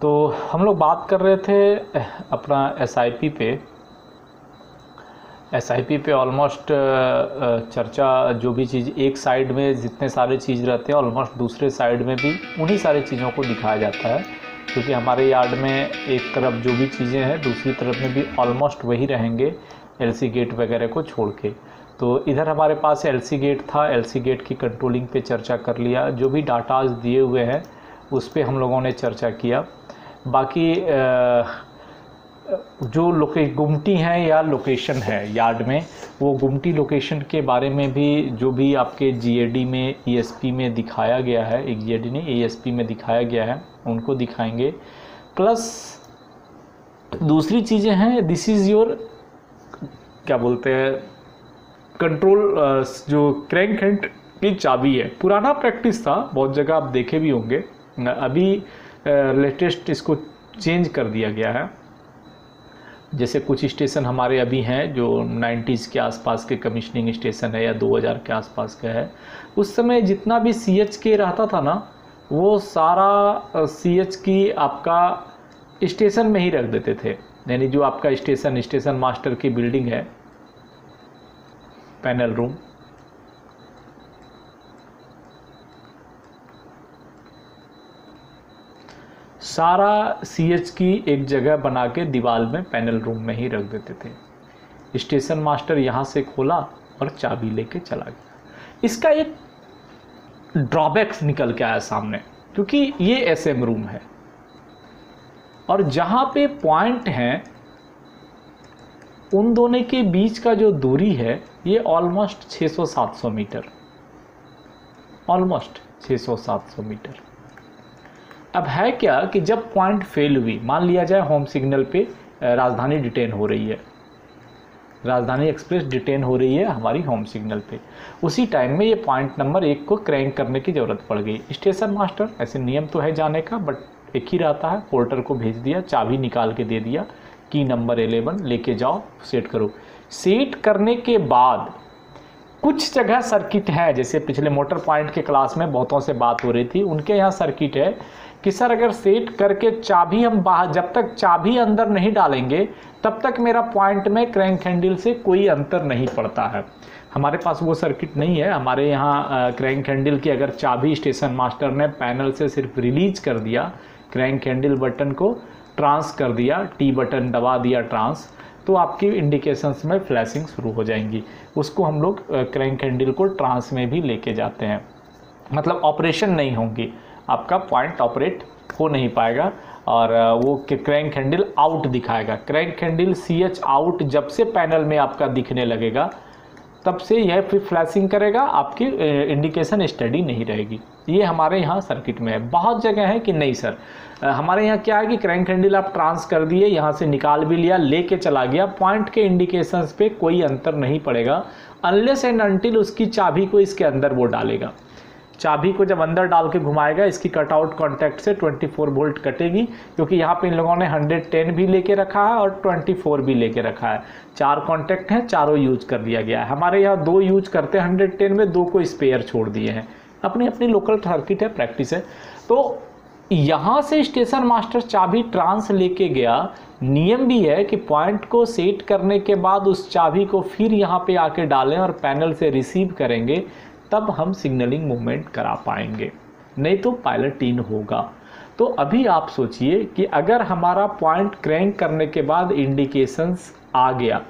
तो हम लोग बात कर रहे थे अपना एसआईपी पे ऑलमोस्ट चर्चा, जो भी चीज़ एक साइड में जितने सारे चीज़ रहते हैं ऑलमोस्ट दूसरे साइड में भी उन्हीं सारी चीज़ों को दिखाया जाता है, क्योंकि हमारे यार्ड में एक तरफ जो भी चीज़ें हैं दूसरी तरफ में भी ऑलमोस्ट वही रहेंगे एलसी गेट वगैरह को छोड़ के। तो इधर हमारे पास एलसी गेट था, एलसी गेट की कंट्रोलिंग पे चर्चा कर लिया, जो भी डाटाज दिए हुए हैं उस पर हम लोगों ने चर्चा किया। बाकी जो गुमटी हैं या लोकेशन है यार्ड में, वो गुमटी लोकेशन के बारे में भी जो भी आपके जीएडी में ईएसपी में दिखाया गया है, एक जीएडी नहीं ईएसपी में दिखाया गया है, उनको दिखाएंगे। प्लस दूसरी चीज़ें हैं, दिस इज़ योर क्या बोलते हैं कंट्रोल, जो क्रैंक हैंड की चाबी है। पुराना प्रैक्टिस था, बहुत जगह आप देखे भी होंगे, अभी लेटेस्ट इसको चेंज कर दिया गया है। जैसे कुछ स्टेशन हमारे अभी हैं जो 90s के आसपास के कमिश्निंग स्टेशन है या 2000 के आसपास का है, उस समय जितना भी सीएच के रहता था ना, वो सारा सीएच की आपका स्टेशन में ही रख देते थे। यानी जो आपका स्टेशन मास्टर की बिल्डिंग है, पैनल रूम, सारा सीएच की एक जगह बना के दीवार में पैनल रूम में ही रख देते थे। स्टेशन मास्टर यहाँ से खोला और चाबी लेके चला गया। इसका एक ड्रॉबैक्स निकल के आया सामने, क्योंकि ये एसएम रूम है और जहाँ पे पॉइंट हैं उन दोनों के बीच का जो दूरी है ये ऑलमोस्ट 600-700 मीटर, ऑलमोस्ट 600-700 मीटर। अब है क्या कि जब पॉइंट फेल हुई, मान लिया जाए होम सिग्नल पे राजधानी डिटेन हो रही है, राजधानी एक्सप्रेस डिटेन हो रही है हमारी होम सिग्नल पे, उसी टाइम में ये पॉइंट नंबर 1 को क्रैंक करने की ज़रूरत पड़ गई। स्टेशन मास्टर, ऐसे नियम तो है जाने का बट एक ही रहता है, पोर्टर को भेज दिया, चाबी निकाल के दे दिया, की नंबर 11 लेके जाओ सेट करो। सेट करने के बाद कुछ जगह सर्किट है, जैसे पिछले मोटर पॉइंट के क्लास में बहुतों से बात हो रही थी, उनके यहाँ सर्किट है कि सर अगर सेट करके चाबी हम बाहर, जब तक चाबी अंदर नहीं डालेंगे तब तक मेरा पॉइंट में क्रैंक हैंडल से कोई अंतर नहीं पड़ता है। हमारे पास वो सर्किट नहीं है। हमारे यहाँ क्रैंक हैंडल की अगर चाबी स्टेशन मास्टर ने पैनल से सिर्फ रिलीज कर दिया, क्रैंक हैंडल बटन को ट्रांस कर दिया, टी बटन दबा दिया ट्रांस, तो आपकी इंडिकेशंस में फ्लैशिंग शुरू हो जाएंगी। उसको हम लोग क्रैंक हैंडल को ट्रांस में भी लेके जाते हैं, मतलब ऑपरेशन नहीं होंगी, आपका पॉइंट ऑपरेट हो नहीं पाएगा और वो क्रैंक हैंडल आउट दिखाएगा। क्रैंक हैंडल सीएच आउट जब से पैनल में आपका दिखने लगेगा तब से यह फिर फ्लैशिंग करेगा, आपकी इंडिकेशन स्टडी नहीं रहेगी। ये हमारे यहाँ सर्किट में है। बहुत जगह है कि नहीं सर, हमारे यहाँ क्या है कि क्रैंक हैंडल आप ट्रांस कर दिए, यहाँ से निकाल भी लिया, लेके चला गया, पॉइंट के इंडिकेशंस पे कोई अंतर नहीं पड़ेगा अनलेस एंड अनटिल उसकी चाबी को इसके अंदर वो डालेगा। चाबी को जब अंदर डाल के घुमाएगा, इसकी कटआउट कॉन्टैक्ट से 24 वोल्ट कटेगी, क्योंकि यहाँ पे इन लोगों ने 110 भी लेके रखा है और 24 भी लेके रखा है। 4 कॉन्टैक्ट हैं, चारों यूज कर दिया गया है। हमारे यहाँ 2 यूज करते हैं 110 में, 2 को स्पेयर छोड़ दिए हैं। अपनी अपनी लोकल सर्किट है, प्रैक्टिस है। तो यहाँ से स्टेशन मास्टर चाबी ट्रांस लेके गया, नियम भी है कि पॉइंट को सेट करने के बाद उस चाबी को फिर यहाँ पे आके डालें और पैनल से रिसीव करेंगे, तब हम सिग्नलिंग मूवमेंट करा पाएंगे, नहीं तो पायलट इन होगा। तो अभी आप सोचिए कि अगर हमारा पॉइंट क्रैंक करने के बाद इंडिकेशंस आ गया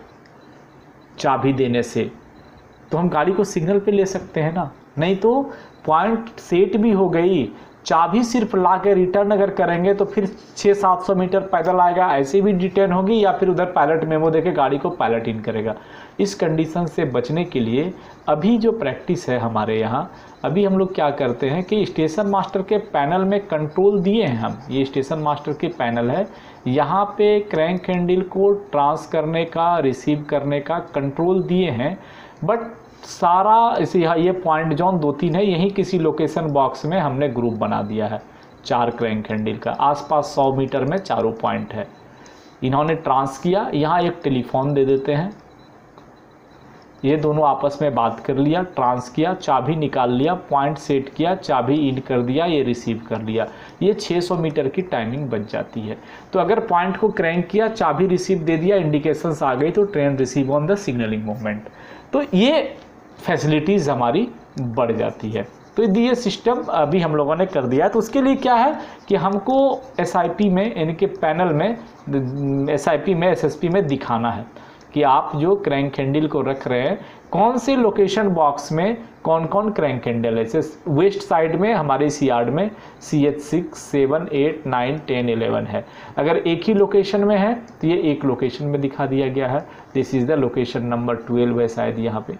चाबी देने से, तो हम गाड़ी को सिग्नल पे ले सकते हैं ना, नहीं तो पॉइंट सेट भी हो गई, चाबी सिर्फ ला के रिटर्न अगर करेंगे तो फिर 600-700 मीटर पैदल आएगा, ऐसे भी डिटेन होगी, या फिर उधर पायलट मेमो देके गाड़ी को पायलट इन करेगा। इस कंडीशन से बचने के लिए अभी जो प्रैक्टिस है हमारे यहाँ, अभी हम लोग क्या करते हैं कि स्टेशन मास्टर के पैनल में कंट्रोल दिए हैं हम, ये स्टेशन मास्टर के पैनल है, यहाँ पे क्रैंक हैंडल को ट्रांस करने का, रिसीव करने का कंट्रोल दिए हैं, बट सारा इसे ये पॉइंट जोन 2-3 है, यही किसी लोकेशन बॉक्स में हमने ग्रुप बना दिया है 4 क्रैंक हैंडल का। आसपास 100 मीटर में चारों पॉइंट है। इन्होंने ट्रांस किया, यहाँ एक टेलीफोन दे देते हैं, ये दोनों आपस में बात कर लिया, ट्रांस किया, चाबी निकाल लिया, पॉइंट सेट किया, चाबी इन कर दिया, ये रिसीव कर लिया, ये 600 मीटर की टाइमिंग बच जाती है। तो अगर पॉइंट को क्रैंक किया, चाबी रिसीव दे दिया, इंडिकेशंस आ गई, तो train receive on the signalling movement. तो ये फैसिलिटीज़ हमारी बढ़ जाती है। तो ये सिस्टम अभी हम लोगों ने कर दिया है। तो उसके लिए क्या है कि हमको SIP में, यानी कि पैनल में, SIP में, SSP में दिखाना है कि आप जो क्रैंक हैंडल को रख रहे हैं कौन से लोकेशन बॉक्स में कौन कौन क्रैंक हैंडल है। जैसे वेस्ट साइड में हमारे इस यार्ड में CH 6, 7, 8, 9, 10, 11 है। अगर एक ही लोकेशन में है तो ये एक लोकेशन में दिखा दिया गया है, this is the location number 12 है, शायद यहाँ पे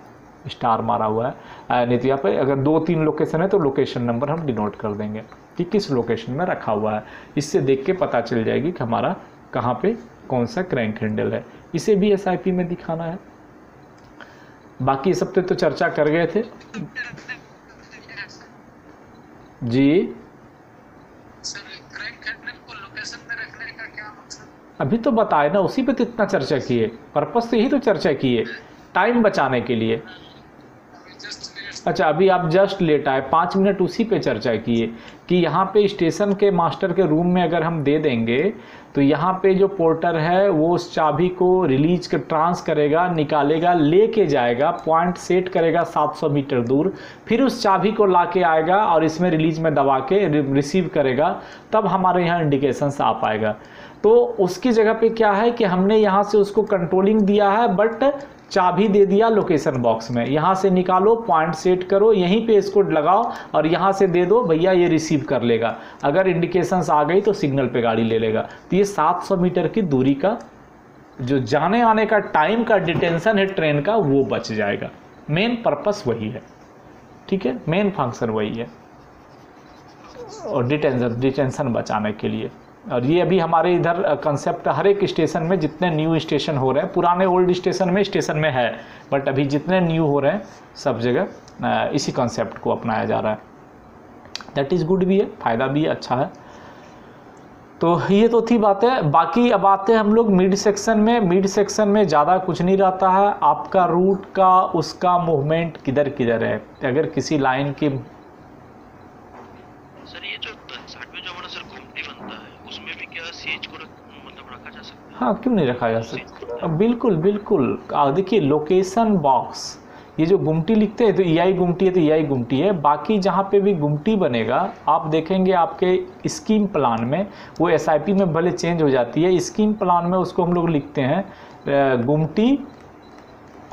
स्टार मारा हुआ है, नहीं तो यहाँ पे अगर 2-3 लोकेशन है तो लोकेशन नंबर हम डिनोट कर देंगे कि किस लोकेशन में रखा हुआ है। इससे देख के पता चल जाएगी कि हमारा कहाँ पे कौन सा क्रैंक हैंडल है। इसे भी SIP में दिखाना है। बाकी सब पे तो चर्चा कर गए थे जी। अभी तो बताए ना, उसी पे तो इतना चर्चा किए, पर्पस से ही तो चर्चा किए, टाइम बचाने के लिए। अच्छा, अभी आप जस्ट लेट आए, 5 मिनट उसी पे चर्चा किए कि यहाँ पे स्टेशन के मास्टर के रूम में अगर हम दे देंगे तो यहाँ पे जो पोर्टर है वो उस चाबी को रिलीज कर ट्रांस करेगा, निकालेगा, लेके जाएगा, पॉइंट सेट करेगा 700 मीटर दूर, फिर उस चाबी को ला के आएगा और इसमें रिलीज में दबा के रिसीव करेगा, तब हमारे यहाँ इंडिकेशंस आ पाएगा। तो उसकी जगह पे क्या है कि हमने यहाँ से उसको कंट्रोलिंग दिया है, बट चाबी दे दिया लोकेशन बॉक्स में, यहाँ से निकालो, पॉइंट सेट करो, यहीं पे इसको लगाओ और यहाँ से दे दो भैया, ये रिसीव कर लेगा। अगर इंडिकेशंस आ गई तो सिग्नल पे गाड़ी ले लेगा। तो ये 700 मीटर की दूरी का जो जाने आने का टाइम का डिटेंशन है ट्रेन का, वो बच जाएगा। मेन पर्पस वही है, ठीक है, मेन फंक्शन वही है, और डिटेंशन बचाने के लिए। और ये अभी हमारे इधर कंसेप्ट हर एक स्टेशन में, जितने न्यू स्टेशन हो रहे हैं, पुराने ओल्ड स्टेशन में है, बट अभी जितने न्यू हो रहे हैं सब जगह इसी कंसेप्ट को अपनाया जा रहा है। दैट इज़ गुड भी है, फ़ायदा भी अच्छा है। तो ये तो थी बातें। बाकी अब आते हैं हम लोग मिड सेक्शन में। मिड सेक्शन में ज़्यादा कुछ नहीं रहता है, आपका रूट का उसका मूवमेंट किधर किधर है। अगर किसी लाइन की हाँ, क्यों नहीं रखा जा सकता, बिल्कुल बिल्कुल। देखिए लोकेशन बॉक्स, ये जो गुमटी लिखते हैं तो EI गुमटी है तो EI गुमटी है। बाकी जहाँ पे भी गुमटी बनेगा आप देखेंगे आपके स्कीम प्लान में, वो SIP में भले चेंज हो जाती है, स्कीम प्लान में उसको हम लोग लिखते हैं गुमटी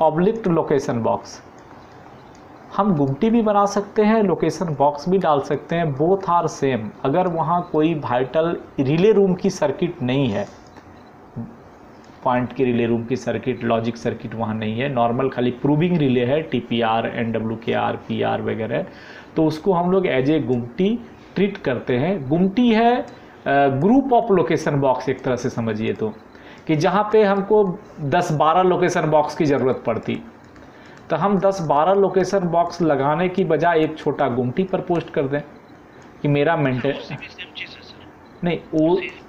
ऑब्लिक्ट लोकेशन बॉक्स। हम गुमटी भी बना सकते हैं, लोकेशन बॉक्स भी डाल सकते हैं, बोथ आर सेम। अगर वहाँ कोई वाइटल रिले रूम की सर्किट नहीं है, पॉइंट की रिले रूम की सर्किट, लॉजिक सर्किट वहाँ नहीं है, नॉर्मल खाली प्रूविंग रिले है, TPR, NWKR, PR वगैरह, तो उसको हम लोग एज ए गुमटी ट्रीट करते हैं। गुमटी है ग्रुप ऑफ लोकेशन बॉक्स, एक तरह से समझिए तो, कि जहाँ पे हमको 10-12 लोकेशन बॉक्स की ज़रूरत पड़ती, तो हम 10-12 लोकेशन बॉक्स लगाने की बजाय एक छोटा गुमटी पर पोस्ट कर दें कि मेरा मेंटेन नहीं,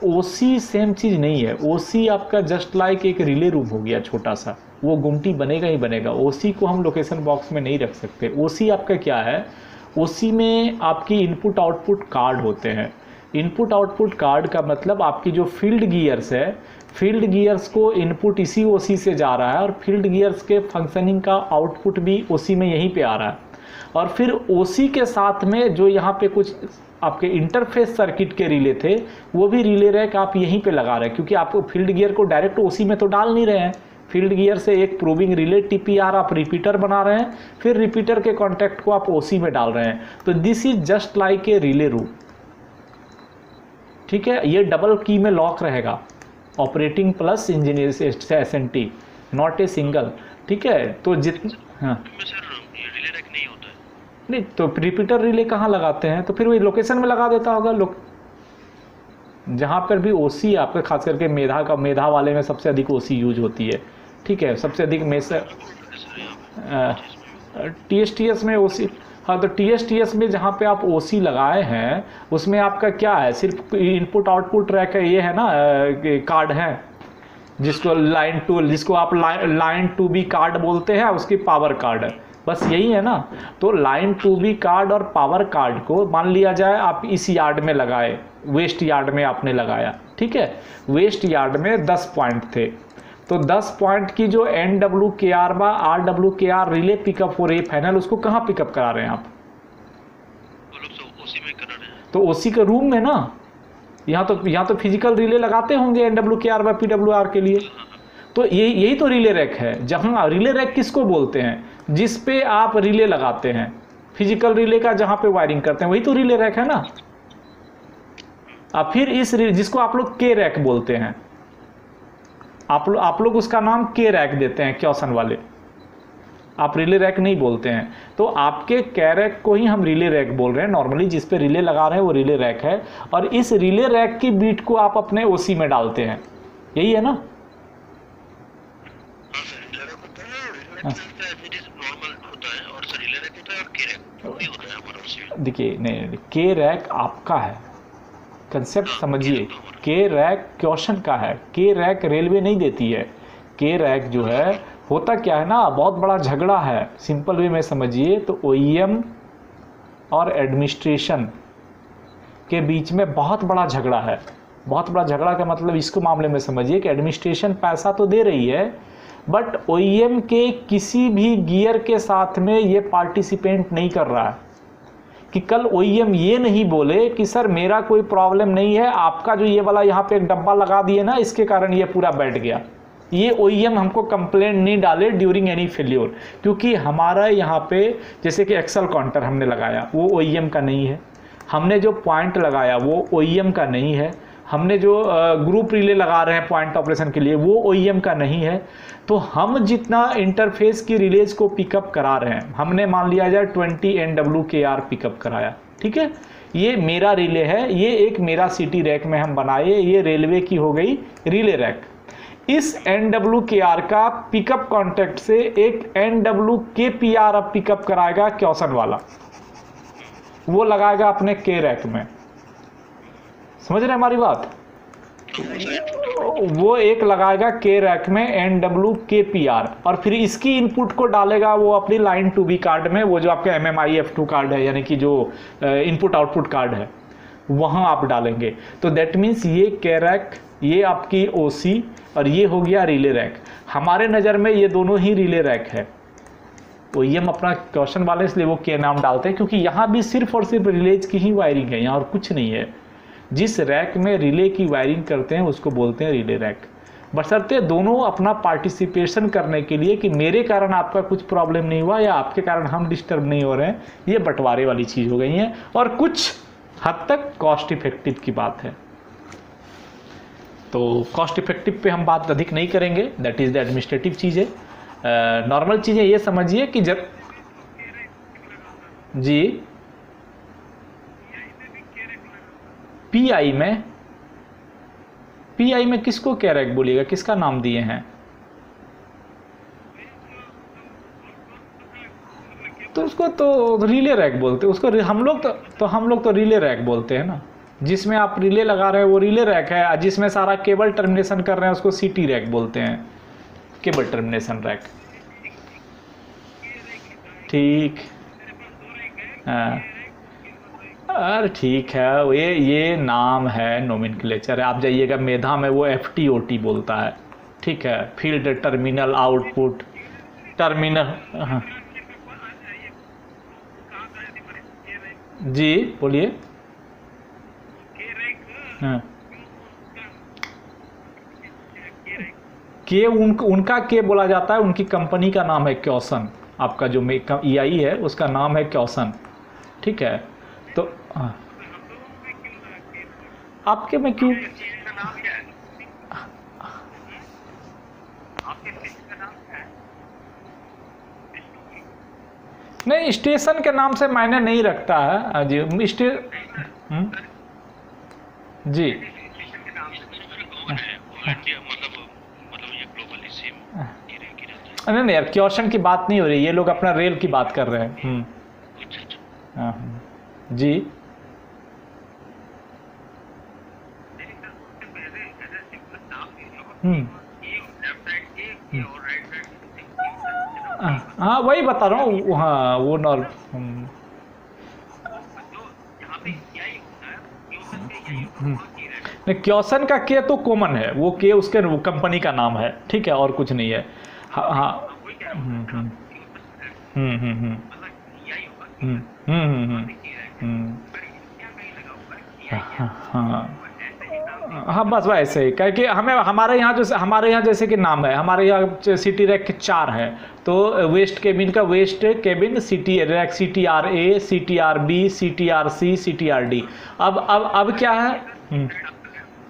OC सेम चीज़ नहीं है। OC आपका जस्ट लाइक एक रिले रूम हो गया छोटा सा, वो गुमटी बनेगा ही बनेगा। OC को हम लोकेशन बॉक्स में नहीं रख सकते। OC आपका क्या है, OC में आपकी इनपुट आउटपुट कार्ड होते हैं। इनपुट आउटपुट कार्ड का मतलब आपकी जो फील्ड गियर्स है, फील्ड गियर्स को इनपुट इसी OC से जा रहा है, और फील्ड गियर्स के फंक्शनिंग का आउटपुट भी OC में यहीं पे आ रहा है। और फिर OC के साथ में जो यहाँ पे कुछ आपके इंटरफेस सर्किट के रिले थे, वो भी रिले रैक आप यहीं पे लगा रहे हैं, क्योंकि आपको फील्ड गियर को डायरेक्ट OC में तो डाल नहीं रहे हैं। फील्ड गियर से एक प्रूविंग रिले TPR आप रिपीटर बना रहे हैं, फिर रिपीटर के कॉन्टैक्ट को आप OC में डाल रहे हैं। तो this is just like a relay room, ठीक है। ये डबल की में लॉक रहेगा, ऑपरेटिंग प्लस इंजीनियर से SNT, नॉट ए सिंगल, ठीक है। तो जितने हाँ नहीं, तो रिपीटर रिले कहाँ लगाते हैं, तो फिर वही लोकेशन में लगा देता होगा लोग, जहाँ पर भी OC आपके, खास करके मेधा वाले में सबसे अधिक OC यूज होती है, ठीक है। सबसे अधिक TSTS में OC, हाँ, तो TSTS में जहाँ पे आप OC लगाए हैं उसमें आपका क्या है, सिर्फ इनपुट आउटपुट ट्रैक है, ये है ना कार्ड है, जिसको लाइन टू, जिसको आप लाइन टू बी कार्ड बोलते हैं, उसकी पावर कार्ड है, बस यही है ना। तो लाइन टू बी कार्ड और पावर कार्ड को मान लिया जाए आप इस यार्ड में लगाए, वेस्ट यार्ड में आपने लगाया, ठीक है। वेस्ट यार्ड में 10 पॉइंट थे, तो 10 पॉइंट की जो NWKR बा RWKR रिले पिकअप हो रही है फाइनल, उसको कहाँ पिकअप करा रहे हैं आप? तो ओसी के रूम में ना, यहाँ तो फिजिकल रिले लगाते होंगे NWKR व PWR के लिए। तो यही तो रिले रैक है। जहाँ रिले रैक किसको बोलते हैं? जिस पे आप रिले लगाते हैं, फिजिकल रिले का जहाँ पे वायरिंग करते हैं, वही तो रिले रैक है ना। अब फिर इस जिसको आप लोग के रैक बोलते हैं, आप लोग उसका नाम के रैक देते हैं, क्योसन वाले, आप रिले रैक नहीं बोलते हैं। तो आपके के रैक को ही हम रिले रैक बोल रहे हैं नॉर्मली, जिस पे रिले लगा रहे हैं वो रिले रैक है। और इस रिले रैक की बीट को आप अपने ओसी में डालते हैं, यही है ना। देखिए नहीं, के रैक आपका है, कंसेप्ट समझिए। के रैक क्वेश्चन का है, के रैक रेलवे नहीं देती है। के रैक जो है, होता क्या है ना, बहुत बड़ा झगड़ा है, सिंपल वे में समझिए तो OEM और एडमिनिस्ट्रेशन के बीच में बहुत बड़ा झगड़ा है। बहुत बड़ा झगड़ा का मतलब इसको मामले में समझिए कि एडमिनिस्ट्रेशन पैसा तो दे रही है, बट OEM के किसी भी गियर के साथ में ये पार्टिसिपेंट नहीं कर रहा है कि कल OEM ये नहीं बोले कि सर मेरा कोई प्रॉब्लम नहीं है, आपका जो ये वाला यहाँ पे एक डब्बा लगा दिए ना, इसके कारण ये पूरा बैठ गया। ये OEM हमको कंप्लेंट नहीं डाले ड्यूरिंग एनी फेल्योर, क्योंकि हमारा यहाँ पे जैसे कि एक्सल काउंटर हमने लगाया वो OEM का नहीं है, हमने जो पॉइंट लगाया वो OEM का नहीं है, हमने जो ग्रुप रिले लगा रहे हैं पॉइंट ऑपरेशन के लिए वो OEM का नहीं है। तो हम जितना इंटरफेस की रिलेज को पिकअप करा रहे हैं, हमने मान लिया जाए 20 NWKR पिकअप कराया, ठीक है। ये मेरा रिले है, ये एक मेरा सिटी रैक में हम बनाए, ये रेलवे की हो गई रिले रैक। इस NWKR का पिकअप कॉन्टैक्ट से एक NWKPR अब पिकअप कराएगा क्योसन वाला, वो लगाएगा अपने के रैक में। समझ रहे हमारी बात? वो एक लगाएगा के रैक में NWKPR, और फिर इसकी इनपुट को डालेगा वो अपनी लाइन टू बी कार्ड में, वो जो आपका MMIF2 कार्ड है, यानी कि जो इनपुट आउटपुट कार्ड है, वहाँ आप डालेंगे। तो दैट मीन्स ये के रैक, ये आपकी OC, और ये हो गया रिले रैक। हमारे नज़र में ये दोनों ही रिले रैक है। OEM अपना क्वेश्चन वाले इसलिए वो के नाम डालते हैं, क्योंकि यहाँ भी सिर्फ और सिर्फ रिलेज की ही वायरिंग है, यहाँ और कुछ नहीं है। जिस रैक में रिले की वायरिंग करते हैं उसको बोलते हैं रिले रैक। बशर्ते दोनों अपना पार्टिसिपेशन करने के लिए कि मेरे कारण आपका कुछ प्रॉब्लम नहीं हुआ या आपके कारण हम डिस्टर्ब नहीं हो रहे हैं, ये बंटवारे वाली चीज़ हो गई है, और कुछ हद तक कॉस्ट इफेक्टिव की बात है। तो कॉस्ट इफेक्टिव पे हम बात अधिक नहीं करेंगे, दैट इज़ द एडमिनिस्ट्रेटिव चीज़ है। नॉर्मल चीज़ें ये समझिए कि जब जी PI में किसको के रैक बोलिएगा, किसका नाम दिए हैं? तो उसको तो रिले रैक बोलते हैं, उसको हम लोग तो रिले रैक बोलते हैं ना। जिसमें आप रिले लगा रहे हैं वो रिले रैक है, जिसमें सारा केबल टर्मिनेशन कर रहे हैं उसको CT रैक बोलते हैं, केबल टर्मिनेशन रैक। ठीक, हाँ, अरे ठीक है, ये नाम है, नोमेनक्लेचर है। आप जाइएगा मेधा में वो FTOT बोलता है, ठीक है, फील्ड टर्मिनल आउटपुट टर्मिनल। हाँ जी बोलिए। हाँ, के उनका के बोला जाता है, उनकी कंपनी का नाम है क्योसन। आपका जो EI है उसका नाम है क्योसन, ठीक है। तो हाँ, आपके में क्यों नहीं, स्टेशन के नाम से मायने नहीं रखता है जी। जी नहीं यार, क्वेश्चन की बात नहीं हो रही, ये लोग अपना रेल की बात कर रहे हैं। जी हाँ वही बता रहा हूँ, हाँ वो नहीं, क्योसन का के तो कॉमन है, वो के उसके कंपनी का नाम है, ठीक है, और कुछ नहीं है। हाँ हाँ। हम्म हम्म हम्म हम्म हम्म हम्म हम्म हम्म हम्म, हाँ हाँ हाँ, बस वैसे ही कह कि हमें हमारे यहाँ जैसे कि नाम है, हमारे यहाँ सिटी रैक के 4 हैं। तो वेस्ट केबिन का वेस्ट केबिन सिटी रैक, CTRA, CTRB, CTRC, CTRD। अब क्या है?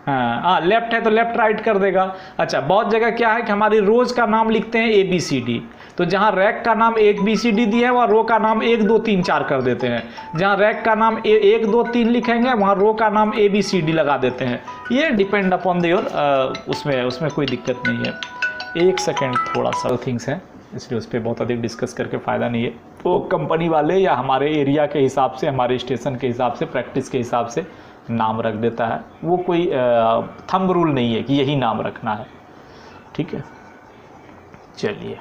हाँ हाँ, लेफ्ट है तो लेफ्ट राइट कर देगा। अच्छा, बहुत जगह क्या है कि हमारी रोज का नाम लिखते हैं ABCD, तो जहाँ रैक का नाम ABCD दिया है वहाँ रो का नाम 1 2 3 4 कर देते हैं। जहाँ रैक का नाम 1 2 3 लिखेंगे वहाँ रो का नाम ABCD लगा देते हैं। ये डिपेंड अपॉन योर, उसमें कोई दिक्कत नहीं है। एक सेकेंड, थोड़ा सा थिंग्स हैं इसलिए उस पर बहुत अधिक डिस्कस करके फ़ायदा नहीं है। तो कंपनी वाले या हमारे एरिया के हिसाब से, हमारे स्टेशन के हिसाब से, प्रैक्टिस के हिसाब से नाम रख देता है। वो कोई थंब रूल नहीं है कि यही नाम रखना है, ठीक है। चलिए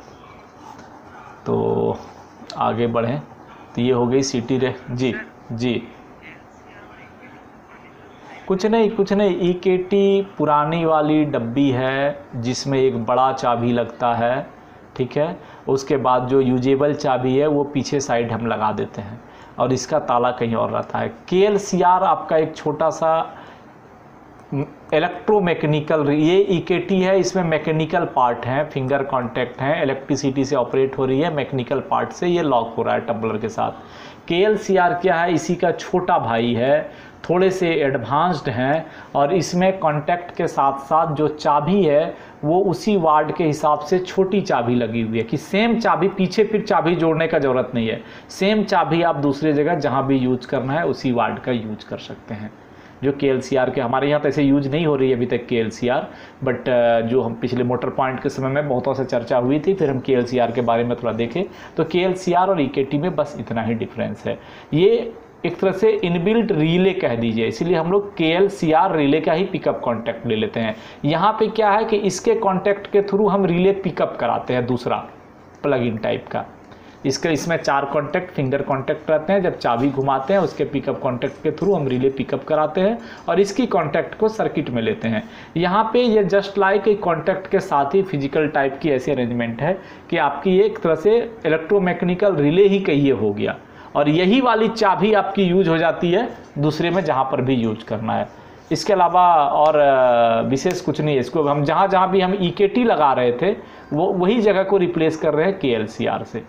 तो आगे बढ़ें। तो ये हो गई सिटी रे, जी जी। कुछ नहीं EKT पुरानी वाली डब्बी है जिसमें एक बड़ा चाबी लगता है, ठीक है। उसके बाद जो यूजेबल चाबी है वो पीछे साइड हम लगा देते हैं और इसका ताला कहीं और रहता है। KLCR आपका एक छोटा सा इलेक्ट्रोमैकेनिकल, ये EKT है, इसमें मैकेनिकल पार्ट हैं, फिंगर कांटेक्ट हैं, इलेक्ट्रिसिटी से ऑपरेट हो रही है, मैकेनिकल पार्ट से ये लॉक हो रहा है टम्बलर के साथ। KLCR क्या है? इसी का छोटा भाई है, थोड़े से एडवांस्ड हैं, और इसमें कांटेक्ट के साथ साथ जो चाबी है वो उसी वार्ड के हिसाब से छोटी चाबी लगी हुई है कि सेम चाबी, पीछे फिर चाबी जोड़ने का ज़रूरत नहीं है, सेम चाबी आप दूसरी जगह जहाँ भी यूज करना है उसी वार्ड का यूज कर सकते हैं। जो KLCR के हमारे यहाँ तो ऐसे यूज नहीं हो रही है अभी तक KLCR, बट जो हम पिछले मोटर पॉइंट के समय में बहुतों से चर्चा हुई थी, फिर हम KLCR के बारे में थोड़ा देखें तो KLCR और EKT में बस इतना ही डिफरेंस है। ये एक तरह से इनबिल्ट रिले कह दीजिए, इसलिए हम लोग KLCR रिले का ही पिकअप कॉन्टैक्ट ले लेते हैं। यहाँ पे क्या है कि इसके कॉन्टैक्ट के थ्रू हम रिले पिकअप कराते हैं, दूसरा प्लग इन टाइप का। इसमें 4 कॉन्टैक्ट फिंगर कॉन्टैक्ट रहते हैं, जब चाबी घुमाते हैं उसके पिकअप कॉन्टैक्ट के थ्रू हम रिले पिकअप कराते हैं और इसकी कॉन्टैक्ट को सर्किट में लेते हैं। यहाँ पे ये जस्ट लाइक एक कॉन्टैक्ट के साथ ही फिजिकल टाइप की ऐसी अरेंजमेंट है कि आपकी एक तरह से इलेक्ट्रोमैकेनिकल रिले ही कहिए हो गया, और यही वाली चाबी आपकी यूज हो जाती है दूसरे में जहाँ पर भी यूज करना है। इसके अलावा और विशेष कुछ नहीं है। इसको हम जहाँ भी हम EKT लगा रहे थे वो वही जगह को रिप्लेस कर रहे हैं KLCR से।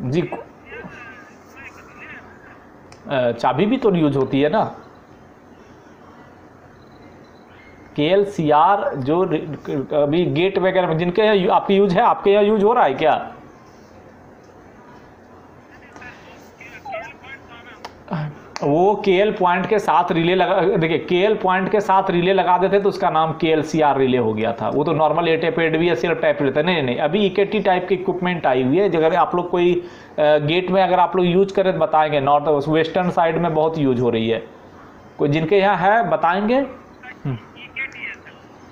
जी, चाबी भी तो यूज होती है ना। KLCR जो अभी गेट वगैरह में जिनके यहाँ आपकी यूज है, आपके यहाँ यूज हो रहा है क्या? वो KL पॉइंट के साथ रिले लगा, देखिए KL पॉइंट के साथ रिले लगा देते तो उसका नाम KLCR रिले हो गया था। वो तो नॉर्मल ATAP या सिर्फ टाइप लेते, नहीं, अभी EKT टाइप की इक्विपमेंट आई हुई है। अगर आप लोग कोई गेट में अगर आप लोग यूज करें तो बताएंगे, नॉर्थ वेस्टर्न साइड में बहुत यूज हो रही है। कोई जिनके यहाँ है बताएंगे।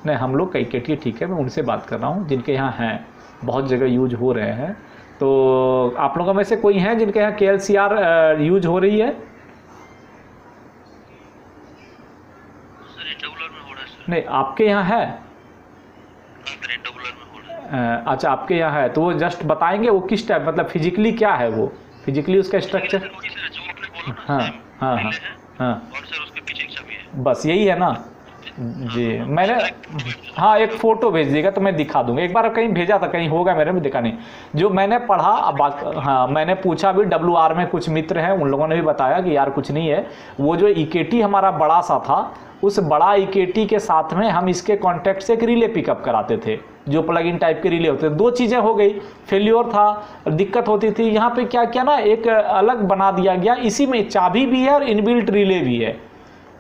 नहीं, हम लोग का EKT ठीक है, मैं उनसे बात कर रहा हूँ जिनके यहाँ हैं, बहुत जगह यूज हो रहे हैं। तो आप लोगों में से कोई हैं जिनके यहाँ KLCR यूज हो रही है? नहीं, आपके यहाँ है? अच्छा, आपके यहाँ है तो वो जस्ट बताएंगे वो किस टाइप, मतलब फिजिकली क्या है, वो फिजिकली उसका स्ट्रक्चर। हाँ हाँ हाँ हाँ, बस यही है ना जी। मैंने, हाँ, एक फ़ोटो भेज देगा तो मैं दिखा दूंगा। एक बार कहीं भेजा था, कहीं होगा मेरे में, दिखा नहीं। जो मैंने पढ़ा, अब हाँ, मैंने पूछा भी, WR में कुछ मित्र हैं, उन लोगों ने भी बताया कि यार कुछ नहीं है। वो जो EKT हमारा बड़ा सा था, उस बड़ा EKT के साथ में हम इसके कॉन्टैक्ट से एक रिले पिकअप कराते थे, जो प्लग इन टाइप के रिले होते थे। 2 चीज़ें हो गई, फेल्योर था, दिक्कत होती थी। यहाँ पे क्या किया ना, एक अलग बना दिया गया, इसी में चाबी भी है और इनबिल्ट रिले भी है।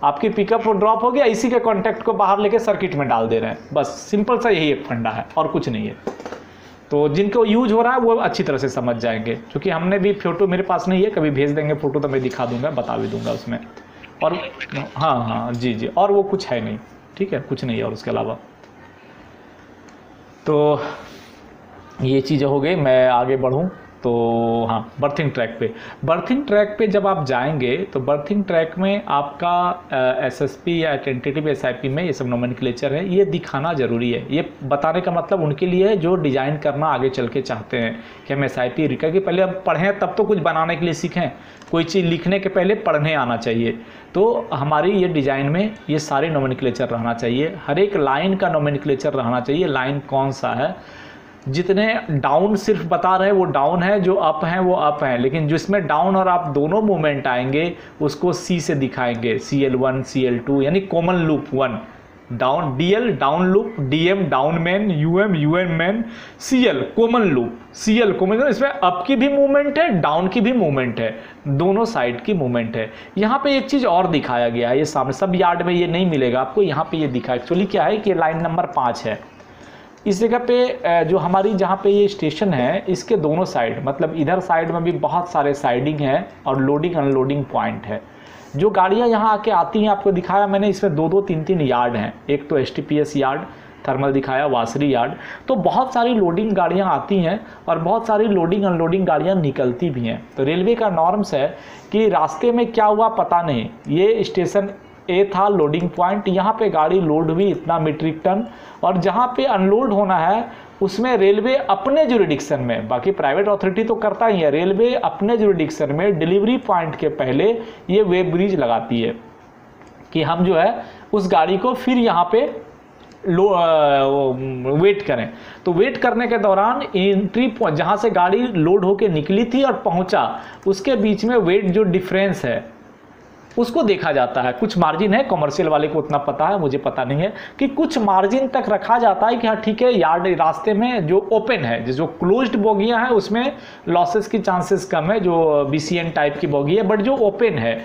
आपकी पिकअप और ड्रॉप हो गया, इसी के कॉन्टैक्ट को बाहर लेके सर्किट में डाल दे रहे हैं, बस सिंपल सा यही एक फंडा है और कुछ नहीं है। तो जिनको यूज हो रहा है वो अच्छी तरह से समझ जाएंगे, क्योंकि हमने भी फ़ोटो मेरे पास नहीं है, कभी भेज देंगे फ़ोटो तो मैं दिखा दूंगा, बता भी दूंगा उसमें। और हाँ जी, और वो कुछ है नहीं, ठीक है, कुछ नहीं है और उसके अलावा। तो ये चीज़ें हो गई। मैं आगे बढ़ूँ तो हाँ, बर्थिंग ट्रैक पे जब आप जाएंगे तो बर्थिंग ट्रैक में आपका एसएसपी या टेंटेटिव एसआईपी में ये सब नोमेनक्लेचर है, ये दिखाना ज़रूरी है। ये बताने का मतलब उनके लिए है जो डिज़ाइन करना आगे चल के चाहते हैं कि हम एसआईपी रिका कि पहले अब पढ़ें तब तो कुछ बनाने के लिए सीखें, कोई चीज़ लिखने के पहले पढ़ने आना चाहिए। तो हमारी ये डिज़ाइन में ये सारे नोमेनक्लेचर रहना चाहिए, हर एक लाइन का नोमेनक्लेचर रहना चाहिए, लाइन कौन सा है। जितने डाउन सिर्फ बता रहे हैं वो डाउन है, जो अप हैं वो अप हैं, लेकिन जिसमें डाउन और अप दोनों मूवमेंट आएंगे उसको सी से दिखाएंगे, CL1 CL2 यानी common loop 1, down DL down loop, DM down man, UN man, CL common loop, CL common, इसमें अप की भी मूवमेंट है डाउन की भी मूवमेंट है, दोनों साइड की मूवमेंट है। यहाँ पे एक चीज़ और दिखाया गया है, ये सामने सब यार्ड में ये नहीं मिलेगा आपको, यहाँ पे ये दिखा एक्चुअली क्या है कि लाइन नंबर 5 है। इस जगह पे जो हमारी जहाँ पे ये स्टेशन है इसके दोनों साइड, मतलब इधर साइड में भी बहुत सारे साइडिंग है और लोडिंग अनलोडिंग पॉइंट है। जो गाड़ियाँ यहाँ आके आती हैं आपको दिखाया मैंने, इसमें 2-3 यार्ड हैं, एक तो STPS यार्ड, थर्मल दिखाया, वासरी यार्ड। तो बहुत सारी लोडिंग गाड़ियाँ आती हैं और बहुत सारी लोडिंग अनलोडिंग गाड़ियाँ निकलती भी हैं। तो रेलवे का नॉर्म्स है कि रास्ते में क्या हुआ पता नहीं, ये स्टेशन ए था लोडिंग पॉइंट, यहाँ पे गाड़ी लोड हुई इतना मीट्रिक टन, और जहाँ पे अनलोड होना है उसमें रेलवे अपने जुरिडिक्शन में, बाकी प्राइवेट अथॉरिटी तो करता ही है, रेलवे अपने जुरिडिक्शन में डिलीवरी पॉइंट के पहले ये वेब ब्रिज लगाती है कि हम जो है उस गाड़ी को फिर यहाँ पे वेट करें। तो वेट करने के दौरान एंट्री पॉइंट जहाँ से गाड़ी लोड होके निकली थी और पहुँचा उसके बीच में वेट जो डिफरेंस है उसको देखा जाता है। कुछ मार्जिन है, कमर्शियल वाले को उतना पता है, मुझे पता नहीं है, कि कुछ मार्जिन तक रखा जाता है कि हाँ ठीक है यार्ड रास्ते में जो ओपन है, जो क्लोज्ड बोगियां हैं उसमें लॉसेस की चांसेस कम है, जो BCN टाइप की बोगी है, बट जो ओपन है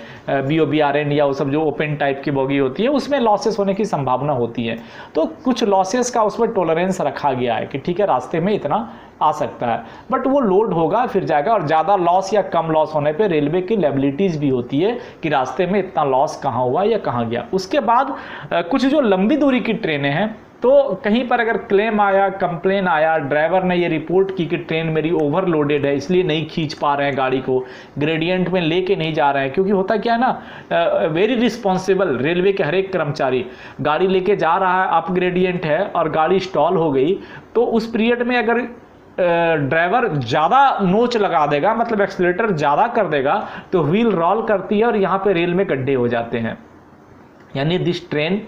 BOBRN या वो सब जो ओपन टाइप की बोगी होती है उसमें लॉसेस होने की संभावना होती है। तो कुछ लॉसेस का उसमें टॉलरेंस रखा गया है कि ठीक है रास्ते में इतना आ सकता है, बट वो लोड होगा फिर जाएगा, और ज़्यादा लॉस या कम लॉस होने पे रेलवे की लायबिलिटीज़ भी होती है कि रास्ते में इतना लॉस कहाँ हुआ या कहाँ गया। उसके बाद कुछ जो लंबी दूरी की ट्रेनें हैं तो कहीं पर अगर क्लेम आया, कंप्लेन आया, ड्राइवर ने ये रिपोर्ट की कि ट्रेन मेरी ओवरलोडेड है इसलिए नहीं खींच पा रहे हैं गाड़ी को, ग्रेडियंट में लेके नहीं जा रहे हैं, क्योंकि होता क्या है ना, वेरी रिस्पॉन्सिबल रेलवे के हर एक कर्मचारी गाड़ी लेके जा रहा है, अप ग्रेडियंट है और गाड़ी स्टॉल हो गई, तो उस पीरियड में अगर ड्राइवर ज़्यादा नोच लगा देगा, मतलब एक्सीलरेटर ज़्यादा कर देगा, तो व्हील रोल करती है और यहाँ पे रेल में गड्ढे हो जाते हैं। यानी दिस ट्रेन,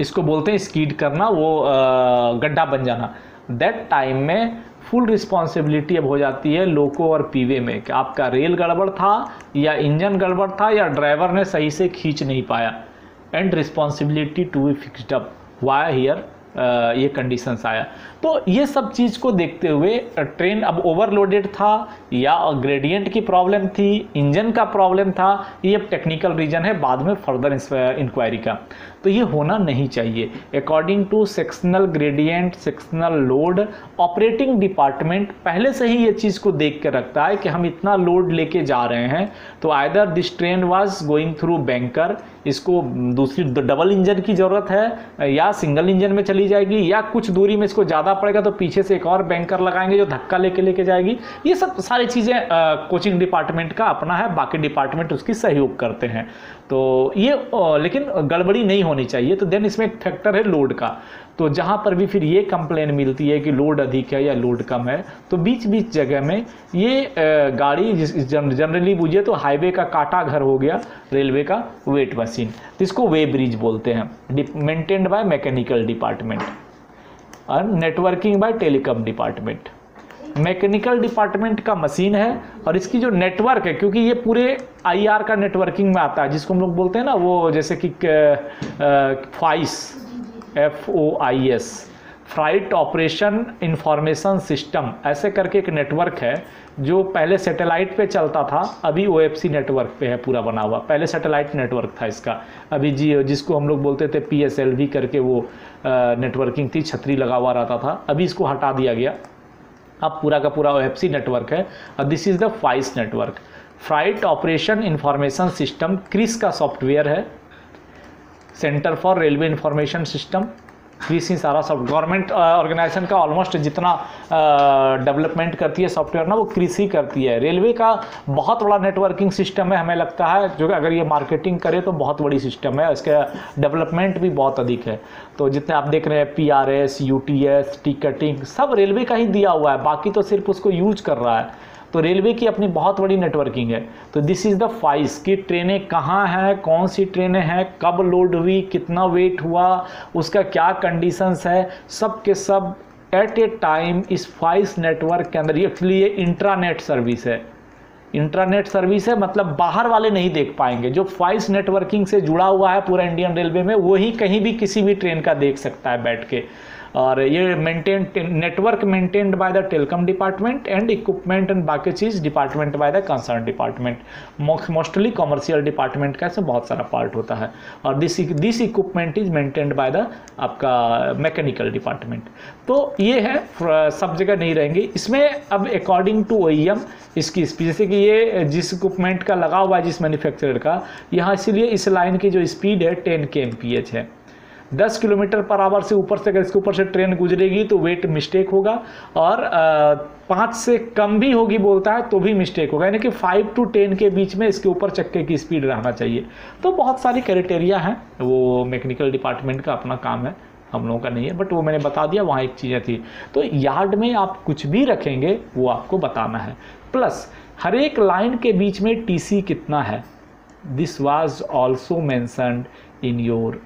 इसको बोलते हैं स्कीड करना, वो गड्ढा बन जाना। दैट टाइम में फुल रिस्पॉन्सिबिलिटी अब हो जाती है लोको और पीवे में कि आपका रेल गड़बड़ था या इंजन गड़बड़ था या ड्राइवर ने सही से खींच नहीं पाया, and responsibility to be fixed up via here ये कंडीशंस आया। तो ये सब चीज़ को देखते हुए ट्रेन अब ओवरलोडेड था या ग्रेडियंट की प्रॉब्लम थी, इंजन का प्रॉब्लम था, ये अब टेक्निकल रीजन है, बाद में फर्दर इंक्वायरी का। तो ये होना नहीं चाहिए। According to sectional gradient, sectional load, operating department पहले से ही ये चीज़ को देख के रखता है कि हम इतना लोड लेके जा रहे हैं, तो either this train was going through banker, इसको दूसरी डबल इंजन की ज़रूरत है या सिंगल इंजन में चली जाएगी, या कुछ दूरी में इसको ज़्यादा पड़ेगा तो पीछे से एक और बैंकर लगाएंगे जो धक्का लेके जाएगी। ये सब सारी चीज़ें कोचिंग डिपार्टमेंट का अपना है, बाकी डिपार्टमेंट उसकी सहयोग करते हैं। तो ये लेकिन गड़बड़ी नहीं होनी चाहिए। तो देन इसमें एक फैक्टर है लोड का। तो जहाँ पर भी फिर ये कंप्लेन मिलती है कि लोड अधिक है या लोड कम है, तो बीच बीच जगह में ये गाड़ी जनरली बुझे तो हाईवे का काटा घर हो गया रेलवे का वेट मशीन, तो इसको वे ब्रिज बोलते हैं, मेंटेन्ड बाय मैकेनिकल डिपार्टमेंट और networking by telecom department. Mechanical department का मशीन है और इसकी जो नेटवर्क है, क्योंकि ये पूरे IR का नेटवर्किंग में आता है, जिसको हम लोग बोलते हैं ना वो जैसे कि FOIS, FOIS, freight operation information system, ऐसे करके एक नेटवर्क है जो पहले सैटेलाइट पे चलता था, अभी OFC नेटवर्क पे है पूरा बना हुआ। पहले सैटेलाइट नेटवर्क था इसका, अभी जिसको हम लोग बोलते थे PSLV करके वो नेटवर्किंग थी, छतरी लगा हुआ रहता था, अभी इसको हटा दिया गया, अब पूरा का पूरा OFC नेटवर्क है। और this is the FOIS network, freight operation information system, CRIS का सॉफ्टवेयर है, centre for railway information system, कृषि सारा सब गवर्नमेंट ऑर्गेनाइजेशन का ऑलमोस्ट जितना डेवलपमेंट करती है सॉफ्टवेयर ना, वो कृषि करती है। रेलवे का बहुत बड़ा नेटवर्किंग सिस्टम है, हमें लगता है, जो कि अगर ये मार्केटिंग करे तो बहुत बड़ी सिस्टम है, इसका डेवलपमेंट भी बहुत अधिक है। तो जितने आप देख रहे हैं PRS, UTS, टिकटिंग, सब रेलवे का ही दिया हुआ है, बाकी तो सिर्फ उसको यूज कर रहा है। तो रेलवे की अपनी बहुत बड़ी नेटवर्किंग है। तो दिस इज़ द फाइस कि ट्रेनें कहाँ हैं, कौन सी ट्रेनें हैं, कब लोड हुई, कितना वेट हुआ, उसका क्या कंडीशंस है, सब के सब एट ए टाइम इस फाइस नेटवर्क के अंदर। एक्चुअली ये इंट्रानेट सर्विस है। इंट्रानेट सर्विस है मतलब बाहर वाले नहीं देख पाएंगे। जो फाइस नेटवर्किंग से जुड़ा हुआ है पूरा इंडियन रेलवे में, वही कहीं भी किसी भी ट्रेन का देख सकता है बैठ के। और ये network maintained by the telecom department and equipment and बाकी चीज़ department by the concern department. Mostly commercial department का इसमें बहुत सारा पार्ट होता है। और this equipment is maintained by the आपका मैकेनिकल डिपार्टमेंट। तो ये है, सब जगह नहीं रहेंगे इसमें। अब अकॉर्डिंग टू OEM इसकी स्पीड, जैसे कि ये जिस इक्विपमेंट का लगा हुआ है जिस मैन्युफैक्चरर का, यहाँ इसीलिए इस लाइन की जो स्पीड है 10 kmph है। 10 km/h से ऊपर से अगर इसके ऊपर से ट्रेन गुजरेगी तो वेट मिस्टेक होगा, और 5 से कम भी होगी बोलता है तो भी मिस्टेक होगा, यानी कि 5 to 10 के बीच में इसके ऊपर चक्के की स्पीड रहना चाहिए। तो बहुत सारी क्राइटेरिया हैं, वो मैकेनिकल डिपार्टमेंट का अपना काम है, हम लोगों का नहीं है, बट वो मैंने बता दिया, वहाँ एक चीज़ें थी। तो यार्ड में आप कुछ भी रखेंगे वो आपको बताना है। प्लस हर एक लाइन के बीच में TC कितना है, this was also mentioned in your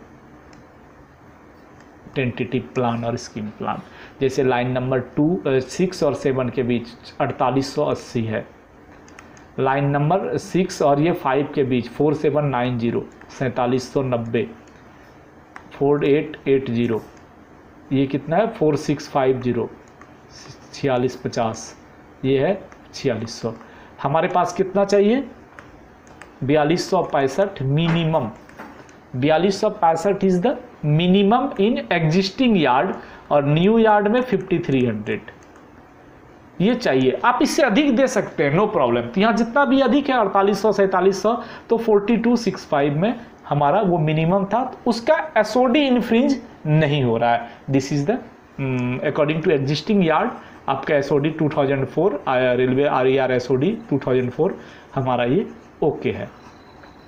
tentative plan और स्कीम प्लान। जैसे लाइन नंबर 6 और 7 के बीच 4880 है, लाइन नंबर 6 और ये 5 के बीच 4790, 4790, 4880, ये कितना है 4650, 4650, ये है 4600। हमारे पास कितना चाहिए 4265 minimum. 4265 is the minimum in existing yard, और न्यू यार्ड में 5300 ये चाहिए। आप इससे अधिक दे सकते हैं, नो प्रॉब्लम। तो यहाँ जितना भी अधिक है 4800 4700, तो 4265 में हमारा वो मिनिमम था, तो उसका SOD इनफ्रिंज नहीं हो रहा है। This is the according to existing yard आपका SOD 2004 रेलवे RER SOD 2004 हमारा ये ओके है।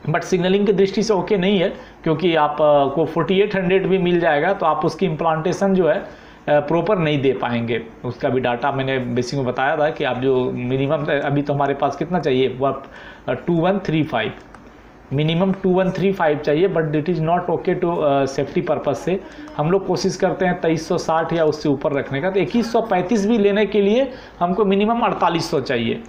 बट सिग्नलिंग की दृष्टि से ओके नहीं है, क्योंकि आप को 4800 भी मिल जाएगा तो आप उसकी इम्प्लांटेशन जो है प्रॉपर नहीं दे पाएंगे। उसका भी डाटा मैंने बेसिक में बताया था कि आप जो मिनिमम, अभी तो हमारे पास कितना चाहिए 2135, मिनिमम 2135 चाहिए, but it is not okay to safety purpose से हम लोग कोशिश करते हैं 2360 या उससे ऊपर रखने का। तो 2135 भी लेने के लिए हमको मिनिमम 4800 चाहिए।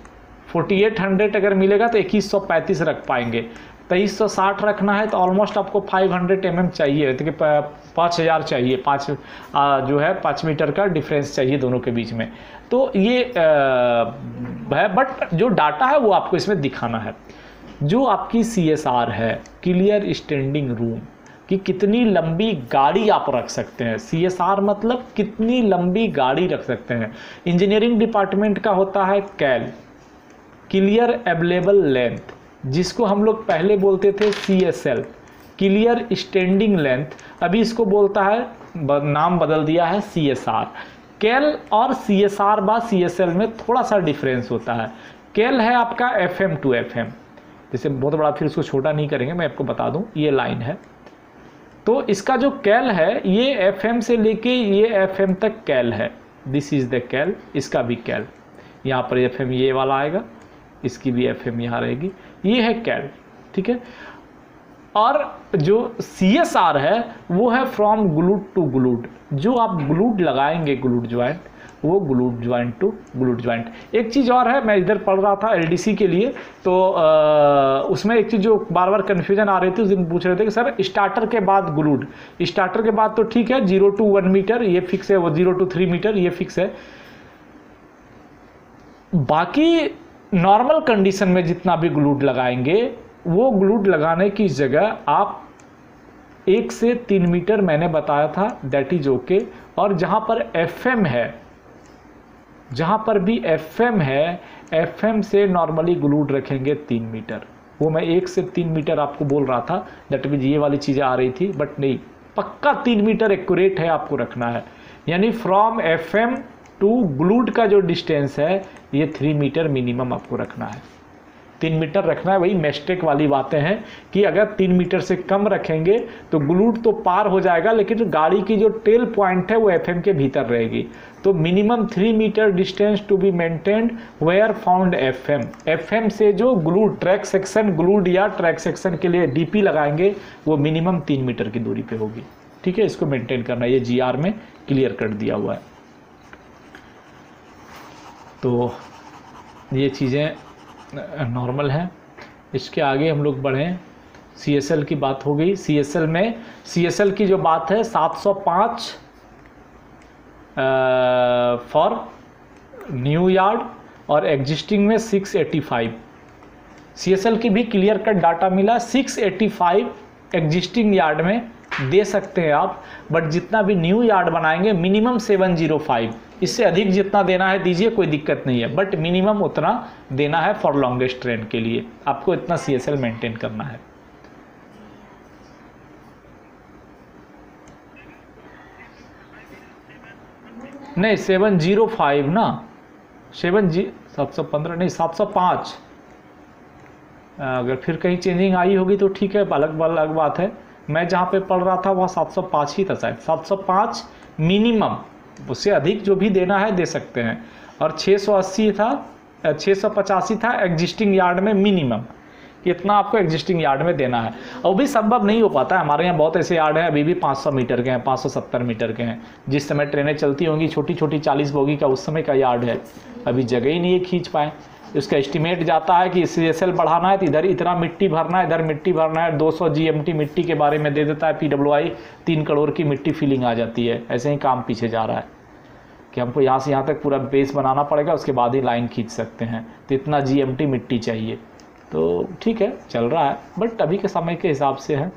4800 अगर मिलेगा तो 2135 रख पाएंगे। 2360 रखना है तो ऑलमोस्ट आपको 500 mm चाहिए, तो 5000 चाहिए, 5 जो है 5 मीटर का डिफरेंस चाहिए दोनों के बीच में। तो ये है, बट जो डाटा है वो आपको इसमें दिखाना है। जो आपकी CSR है, क्लियर स्टैंडिंग रूम, कि कितनी लंबी गाड़ी आप रख सकते हैं। CSR मतलब कितनी लंबी गाड़ी रख सकते हैं। इंजीनियरिंग डिपार्टमेंट का होता है कैल, क्लियर अवेलेबल लेंथ, जिसको हम लोग पहले बोलते थे CSL, क्लियर स्टैंडिंग लेंथ, अभी इसको बोलता है, नाम बदल दिया है CSR। कैल और CSR बा CSL में थोड़ा सा डिफरेंस होता है। कैल है आपका FM to FM, जैसे बहुत बड़ा, फिर उसको छोटा नहीं करेंगे, मैं आपको बता दूं, ये लाइन है तो इसका जो कैल है ये FM से लेके ये FM तक कैल है। दिस इज द कैल, इसका भी कैल, यहाँ पर FM ये वाला आएगा, इसकी भी FM यहाँ रहेगी, ये है कैल, ठीक है। और जो CSR है वो है फ्रॉम ग्लूड टू ग्लूड, जो आप ग्लूड लगाएंगे, ग्लूड ज्वाइंट, वो glued joint to glued joint. एक चीज़ और है, मैं इधर पढ़ रहा था LDC के लिए, तो उसमें एक चीज़ जो बार बार कन्फ्यूजन आ रही थी, उस दिन पूछ रहे थे कि सर स्टार्टर के बाद ग्लूड, स्टार्टर के बाद तो ठीक है 0 to 1 मीटर ये फिक्स है, वो 0 to 3 मीटर ये फिक्स है, बाकी नॉर्मल कंडीशन में जितना भी ग्लूड लगाएंगे वो ग्लूड लगाने की जगह आप 1 से 3 मीटर मैंने बताया था, दैट इज ओके। और जहाँ पर FM है, जहाँ पर भी FM है, FM से नॉर्मली ग्लूड रखेंगे 3 मीटर। वो मैं 1 से 3 मीटर आपको बोल रहा था, दैट मीन्स ये वाली चीज़ें आ रही थी, बट नहीं, पक्का 3 मीटर एक्यूरेट है आपको रखना है। यानी फ्रॉम FM टू ग्लूड का जो डिस्टेंस है ये 3 मीटर मिनिमम आपको रखना है। 3 मीटर रखना है। वही मेस्टेक वाली बातें हैं कि अगर 3 मीटर से कम रखेंगे तो ग्लूड तो पार हो जाएगा, लेकिन गाड़ी की जो टेल पॉइंट है वो FM के भीतर रहेगी। तो minimum 3 metre distance to be maintained where found FM। FM से जो ग्लूड ट्रैक सेक्शन ग्लूड या ट्रैक सेक्शन के लिए DP लगाएंगे वो मिनिमम 3 मीटर की दूरी पे होगी। ठीक है, इसको मेंटेन करना, ये GR में क्लियर कर दिया हुआ है। तो ये चीज़ें नॉर्मल है। इसके आगे हम लोग बढ़ें, CSL की बात हो गई। CSL की जो बात है 705 फॉर न्यू यार्ड और एग्जिस्टिंग में 685। CSL की भी क्लियर कट डाटा मिला। 685 एग्जिस्टिंग यार्ड में दे सकते हैं आप, बट जितना भी न्यू यार्ड बनाएंगे मिनिमम 705। इससे अधिक जितना देना है दीजिए, कोई दिक्कत नहीं है, बट मिनिमम उतना देना है फॉर लॉन्गेस्ट ट्रेन के लिए। आपको इतना CSL मेंटेन करना है। नहीं 705 ना, 715 नहीं 705। अगर फिर कहीं चेंजिंग आई होगी तो ठीक है, अलग बात है। मैं जहाँ पे पढ़ रहा था वहाँ 705 ही था शायद। 705 मिनिमम, उससे अधिक जो भी देना है दे सकते हैं। और 680 था, 685 था एग्जिस्टिंग यार्ड में मिनिमम। इतना आपको एग्जिस्टिंग यार्ड में देना है। और भी संभव नहीं हो पाता है। हमारे यहाँ बहुत ऐसे यार्ड हैं अभी भी 500 मीटर के हैं, 570 मीटर के हैं। जिस समय ट्रेनें चलती होंगी छोटी छोटी 40 बोगी का उस समय का यार्ड है, अभी जगह ही नहीं है खींच पाए। उसका एस्टिमेट जाता है कि CSL बढ़ाना है तो इधर इतना मिट्टी भरना है, इधर मिट्टी भरना है। 200 GMT मिट्टी के बारे में दे देता है PWI, 3 करोड़ की मिट्टी फीलिंग आ जाती है। ऐसे ही काम पीछे जा रहा है कि हमको यहाँ से यहाँ तक पूरा बेस बनाना पड़ेगा, उसके बाद ही लाइन खींच सकते हैं। तो इतना GMT मिट्टी चाहिए। तो ठीक है, चल रहा है, बट अभी के समय के हिसाब से है।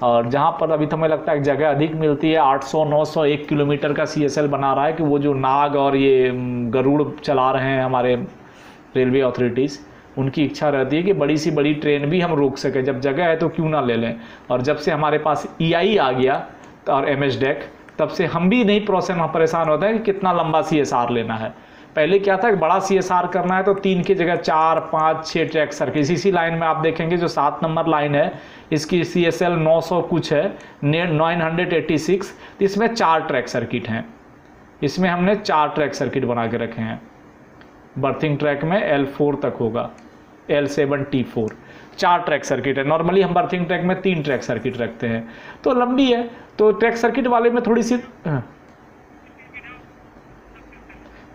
और जहाँ पर अभी तो हमें लगता है कि जगह अधिक मिलती है, 800 900 1 किलोमीटर का CSL बना रहा है कि वो जो नाग और ये गरुड़ चला रहे हैं हमारे रेलवे अथॉरिटीज़, उनकी इच्छा रहती है कि बड़ी सी बड़ी ट्रेन भी हम रोक सकें। जब जगह है तो क्यों ना ले लें। और जब से हमारे पास EI आ गया और MSDEC, तब से हम भी नहीं परेशान होते हैं कि कितना लंबा CSR लेना है। पहले क्या था कि बड़ा CSR करना है तो 3 की जगह 4 5 6 ट्रैक सर्किट। इसी लाइन में आप देखेंगे जो 7 नंबर लाइन है इसकी CSL 900 कुछ है, 986। तो इसमें 4 ट्रैक सर्किट हैं। इसमें हमने 4 ट्रैक सर्किट बना के रखे हैं। बर्थिंग ट्रैक में L4 तक होगा, L7 T4 4 ट्रैक सर्किट है। नॉर्मली हम बर्थिंग ट्रैक में 3 ट्रैक सर्किट रखते हैं, तो लंबी है। तो ट्रैक सर्किट वाले में थोड़ी सी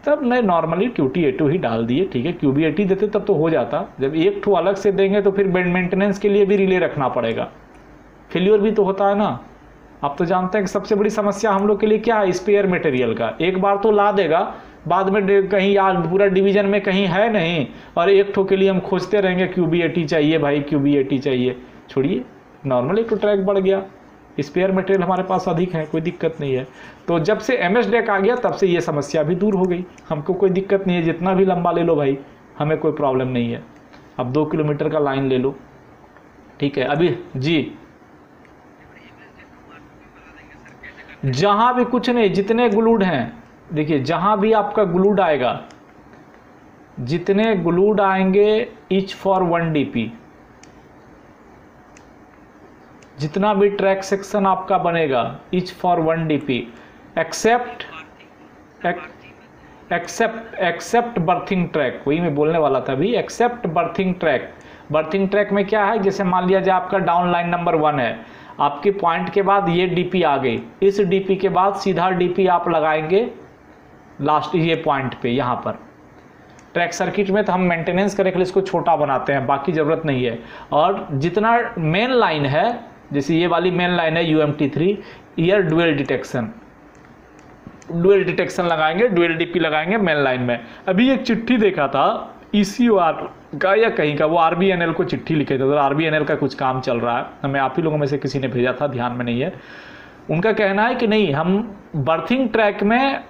तब नहीं, नॉर्मली QT-A2 ही डाल दिए, ठीक है। QB-80 देते तब तो हो जाता। जब एक ठो अलग से देंगे तो फिर मेंटेनेंस के लिए भी रिले रखना पड़ेगा, फेल्योर भी तो होता है ना। आप तो जानते हैं कि सबसे बड़ी समस्या हम लोग के लिए क्या है, स्पेयर मटेरियल का। एक बार तो ला देगा, बाद में कहीं यार पूरा डिवीजन में कहीं है नहीं, और एक ठो के लिए हम खोजते रहेंगे QB-80 चाहिए भाई, QB-80 चाहिए। छोड़िए, नॉर्मल एक तो ट्रैक बढ़ गया, स्पेयर मटेरियल हमारे पास अधिक है, कोई दिक्कत नहीं है। तो जब से MSDEC आ गया तब से ये समस्या भी दूर हो गई। हमको कोई दिक्कत नहीं है, जितना भी लंबा ले लो भाई, हमें कोई प्रॉब्लम नहीं है। अब 2 किलोमीटर का लाइन ले लो, ठीक है। अभी जी जहाँ भी कुछ नहीं, जितने ग्लूड हैं, देखिए जहाँ भी आपका ग्लूड आएगा, जितने ग्लूड आएंगे ईच फॉर 1 DP, जितना भी ट्रैक सेक्शन आपका बनेगा each for 1 DP except berthing track. वही मैं बोलने वाला था अभी, except berthing track. Berthing track में क्या है, जैसे मान लिया जाए आपका डाउन लाइन नंबर 1 है, आपके पॉइंट के बाद ये DP आ गई, इस DP के बाद सीधा DP आप लगाएंगे लास्ट ये पॉइंट पे। यहाँ पर ट्रैक सर्किट में तो हम मेंटेनेंस करने के लिए इसको छोटा बनाते हैं, बाकी ज़रूरत नहीं है। और जितना मेन लाइन है, जैसे ये वाली मेन लाइन है UMT3, ईयर डुअल डिटेक्शन लगाएंगे, डुअल DP लगाएंगे मेन लाइन में। अभी एक चिट्ठी देखा था ECOR का या कहीं का, वो RBNL को चिट्ठी लिखे थे, तो RBNL का कुछ काम चल रहा है, हमें आप ही लोगों में से किसी ने भेजा था, ध्यान में नहीं है। उनका कहना है कि नहीं, हम बर्थिंग ट्रैक में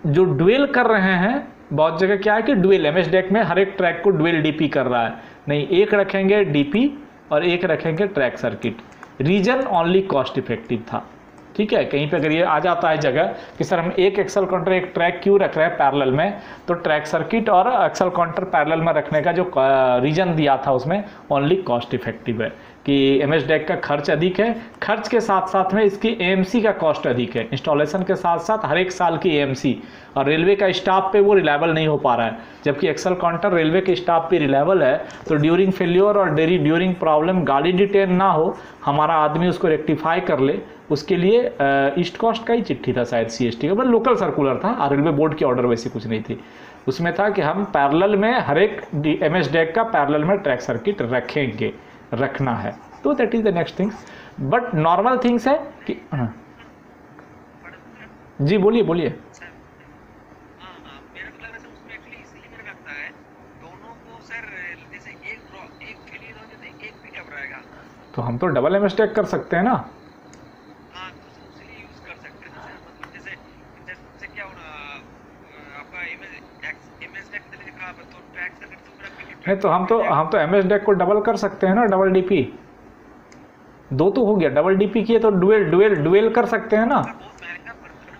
जो डुअल कर रहे हैं, बहुत जगह क्या है कि डुअल MSDEC में हर एक ट्रैक को डुअल DP कर रहा है, नहीं, एक रखेंगे DP और एक रखेंगे track circuit. Reason only cost effective था। ठीक है, कहीं पे अगर ये आ जाता है जगह कि सर हम एक एक्सल काउंटर एक ट्रैक क्यों रख रहे हैं पैरेलल में, तो ट्रैक सर्किट और एक्सल काउंटर पैरेलल में रखने का जो रीजन दिया था उसमें ओनली कॉस्ट इफेक्टिव है कि एमएस डेक का खर्च अधिक है, खर्च के साथ साथ में इसकी एएमसी का कॉस्ट अधिक है, इंस्टॉलेशन के साथ साथ हर एक साल की एएमसी, और रेलवे का स्टाफ पे वो रिलायबल नहीं हो पा रहा है, जबकि एक्सल काउंटर रेलवे के स्टाफ पे रिलायबल है। तो ड्यूरिंग फेल्योर और ड्यूरिंग प्रॉब्लम गाड़ी डिटेन ना हो, हमारा आदमी उसको रेक्टिफाई कर ले, उसके लिए ईस्ट कॉस्ट का ही चिट्ठी था शायद सीएसटी का, बट लोकल सर्कुलर था और रेलवे बोर्ड की ऑर्डर वैसी कुछ नहीं थी। उसमें था कि हम पैरेलल में हर एक एमएस डेक का पैरेलल में ट्रैक सर्किट रखेंगे, रखना है। तो that is the next things, but normal things है कि जी बोलिए बोलिए। तो हम तो डबल एमएस डेक कर सकते हैं ना। नहीं तो हम तो एमएस डेक को डबल कर सकते हैं ना, डबल डीपी, दो तो हो गया, डबल डीपी किए तो डुएल कर सकते हैं ना।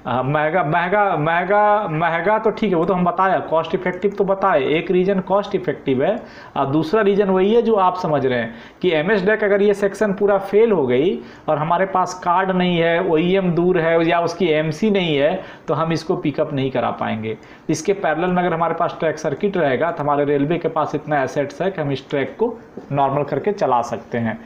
महंगा तो ठीक है, वो तो हम बताया, कॉस्ट इफेक्टिव तो बताए, एक रीजन कॉस्ट इफेक्टिव है और दूसरा रीजन वही है जो आप समझ रहे हैं कि एमएस डेक अगर ये सेक्शन पूरा फेल हो गई और हमारे पास कार्ड नहीं है, ओईएम दूर है या उसकी एमसी नहीं है, तो हम इसको पिकअप नहीं करा पाएंगे। इसके पैरेलल में अगर हमारे पास ट्रैक सर्किट रहेगा तो हमारे रेलवे के पास इतना एसेट्स है कि हम इस ट्रैक को नॉर्मल करके चला सकते हैं।